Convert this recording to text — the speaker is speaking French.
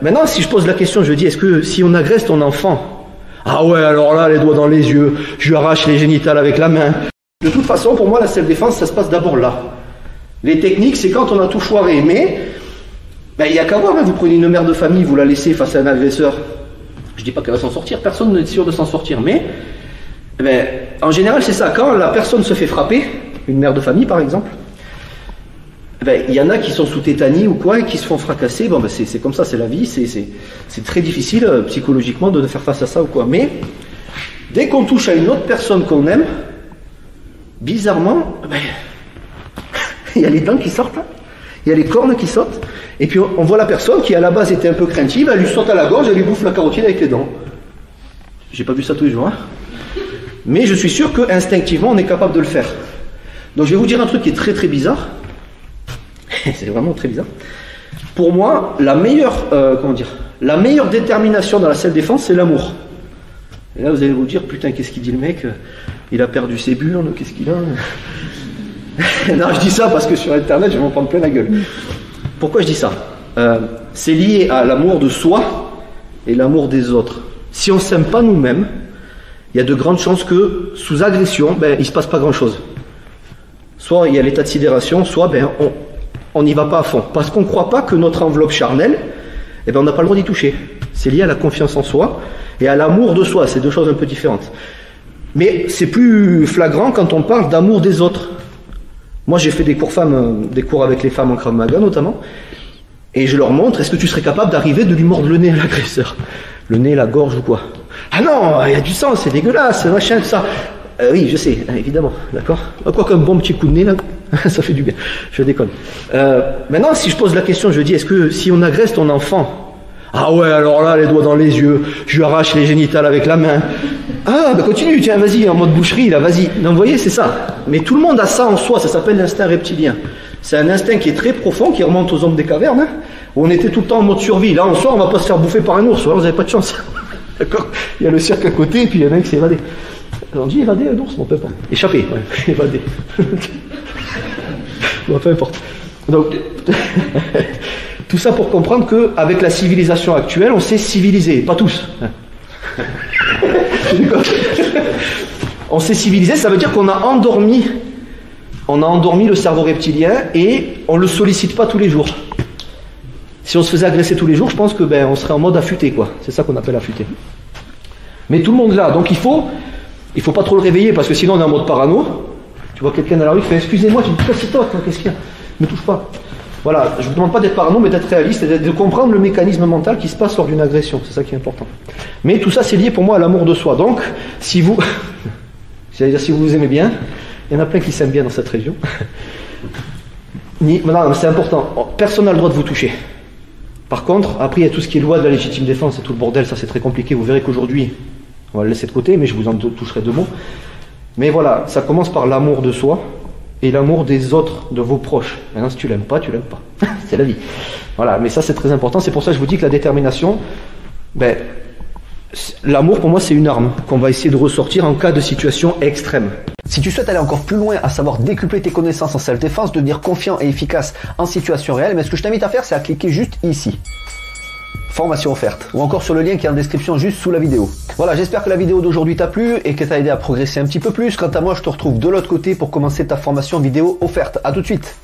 Maintenant, si je pose la question, je dis, est-ce que si on agresse ton enfant, ah ouais, alors là, les doigts dans les yeux, je lui arrache les génitales avec la main. De toute façon, pour moi, la self-défense, ça se passe d'abord là. Les techniques, c'est quand on a tout foiré. Mais, ben, il n'y a qu'à voir, hein, vous prenez une mère de famille, vous la laissez face à un agresseur. Je ne dis pas qu'elle va s'en sortir, personne n'est sûr de s'en sortir. Mais, ben, en général, c'est ça. Quand la personne se fait frapper, une mère de famille par exemple, ben, il y en a qui sont sous tétanie ou quoi et qui se font fracasser. Bon, ben, c'est comme ça, c'est la vie. C'est très difficile psychologiquement de faire face à ça ou quoi. Mais, dès qu'on touche à une autre personne qu'on aime, bizarrement, ben, il y a les dents qui sortent, il y a les cornes qui sautent, et puis on voit la personne qui à la base était un peu craintive, elle lui saute à la gorge, elle lui bouffe la carotide avec les dents. J'ai pas vu ça tous les jours, hein. Mais je suis sûr que instinctivement on est capable de le faire. Donc je vais vous dire un truc qui est très très bizarre. C'est vraiment très bizarre. Pour moi, la meilleure détermination dans la self-défense, c'est l'amour. Et là vous allez vous dire, putain, qu'est-ce qu'il dit le mec? Il a perdu ses burnes, qu'est-ce qu'il a? Non, je dis ça parce que sur internet je vais m'en prendre plein la gueule. Pourquoi je dis ça? C'est lié à l'amour de soi et l'amour des autres. Si on ne s'aime pas nous-mêmes, il y a de grandes chances que sous agression, ben, il ne se passe pas grand-chose. Soit il y a l'état de sidération, soit ben, on n'y va pas à fond. Parce qu'on ne croit pas que notre enveloppe charnelle, eh ben, on n'a pas le droit d'y toucher. C'est lié à la confiance en soi et à l'amour de soi. C'est deux choses un peu différentes. Mais c'est plus flagrant quand on parle d'amour des autres. Moi, j'ai fait des cours avec les femmes en Krav Maga notamment, et je leur montre, est-ce que tu serais capable d'arriver de lui mordre le nez à l'agresseur? Le nez, la gorge ou quoi? Ah non, il y a du sang, c'est dégueulasse, machin, tout ça. Oui, je sais, évidemment, d'accord? Quoi qu'un bon petit coup de nez, là, ça fait du bien, je déconne. Maintenant, si je pose la question, je dis, est-ce que si on agresse ton enfant, ah ouais, alors là, les doigts dans les yeux, je lui arrache les génitales avec la main. Ah, ben continue, tiens, vas-y, en mode boucherie, là, vas-y. Non, vous voyez, c'est ça. Mais tout le monde a ça en soi, ça s'appelle l'instinct reptilien. C'est un instinct qui est très profond, qui remonte aux hommes des cavernes, hein, où on était tout le temps en mode survie. Là, en soi, on va pas se faire bouffer par un ours, vous n'avez pas de chance. D'accord? Il y a le cirque à côté, et puis il y en a un qui s'est évadé. On dit évader un ours, mon peuple. Échapper, ouais, évader. Bon, peu importe. Donc, tout ça pour comprendre qu'avec la civilisation actuelle, on s'est civilisé, pas tous. On s'est civilisé, ça veut dire qu'on a endormi le cerveau reptilien et on le sollicite pas tous les jours. Si on se faisait agresser tous les jours, je pense que ben on serait en mode affûté, quoi. C'est ça qu'on appelle affûté. Mais tout le monde là, donc il faut pas trop le réveiller parce que sinon on est en mode parano. Tu vois quelqu'un dans la rue qui fait excusez-moi, tu me dis c'est toi, qu'est-ce qu'il y a? Me touche pas. Voilà, je ne vous demande pas d'être parano, mais d'être réaliste et de comprendre le mécanisme mental qui se passe lors d'une agression. C'est ça qui est important. Mais tout ça, c'est lié pour moi à l'amour de soi. Donc, si vous vous aimez bien, il y en a plein qui s'aiment bien dans cette région. Non, c'est important. Personne n'a le droit de vous toucher. Par contre, après, il y a tout ce qui est loi de la légitime défense et tout le bordel. Ça, c'est très compliqué. Vous verrez qu'aujourd'hui, on va le laisser de côté, mais je vous en toucherai deux mots. Mais voilà, ça commence par l'amour de soi et l'amour des autres, de vos proches. Maintenant, si tu l'aimes pas, tu l'aimes pas. C'est la vie. Voilà, mais ça c'est très important. C'est pour ça que je vous dis que la détermination, ben, l'amour pour moi c'est une arme qu'on va essayer de ressortir en cas de situation extrême. Si tu souhaites aller encore plus loin, à savoir décupler tes connaissances en self-défense, devenir confiant et efficace en situation réelle, mais ce que je t'invite à faire, c'est à cliquer juste ici. Formation offerte, ou encore sur le lien qui est en description juste sous la vidéo. Voilà, j'espère que la vidéo d'aujourd'hui t'a plu et qu'elle t'a aidé à progresser un petit peu plus. Quant à moi, je te retrouve de l'autre côté pour commencer ta formation vidéo offerte. À tout de suite.